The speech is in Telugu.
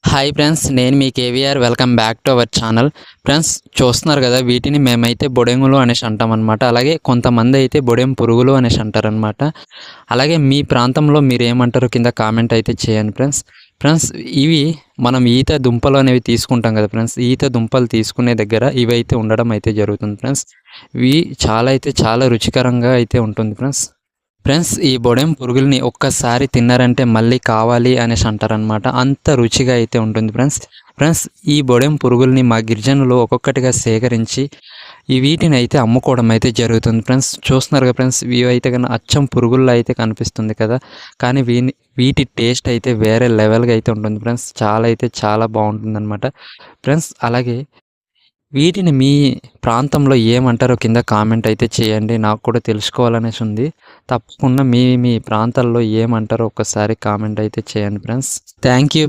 హాయ్ ఫ్రెండ్స్, నేను మీ KVR. Welcome back to our channel. Friends, చూస్తున్నారు కదా, వీటిని మేమైతే బొడెంగులు అనేసి అంటామన్నమాట. అలాగే కొంతమంది అయితే బొడెం పురుగులు అనేసి అంటారనమాట. అలాగే మీ ప్రాంతంలో మీరు ఏమంటారో కింద కామెంట్ అయితే చేయండి ఫ్రెండ్స్. ఫ్రెండ్స్, ఇవి మనం ఈత దుంపలు అనేవి తీసుకుంటాం కదా ఫ్రెండ్స్. ఈత దుంపలు తీసుకునే దగ్గర ఇవైతే ఉండడం అయితే జరుగుతుంది ఫ్రెండ్స్. ఇవి చాలా రుచికరంగా అయితే ఉంటుంది ఫ్రెండ్స్. ఫ్రెండ్స్, ఈ బొడెం పురుగుల్ని ఒక్కసారి తిన్నారంటే మళ్ళీ కావాలి అనేసి అంటారనమాట. అంత రుచిగా అయితే ఉంటుంది ఫ్రెండ్స్. ఫ్రెండ్స్, ఈ బొడెం పురుగుల్ని మా గిరిజనులు ఒక్కొక్కటిగా సేకరించి వీటిని అయితే అమ్ముకోవడం అయితే జరుగుతుంది ఫ్రెండ్స్. చూస్తున్నారు కదా ఫ్రెండ్స్, ఇవి అయితే కన్నా అచ్చం పురుగుల్లో అయితే కనిపిస్తుంది కదా, కానీ వీటి టేస్ట్ అయితే వేరే లెవెల్గా అయితే ఉంటుంది ఫ్రెండ్స్. చాలా బాగుంటుంది అనమాట ఫ్రెండ్స్. అలాగే వీటిని మీ ప్రాంతంలో ఏమంటారో కింద కామెంట్ అయితే చేయండి. నాకు కూడా తెలుసుకోవాలనేసి ఉంది. తప్పకుండా మీ ప్రాంతాల్లో ఏమంటారో ఒక్కసారి కామెంట్ అయితే చేయండి ఫ్రెండ్స్. Thank you.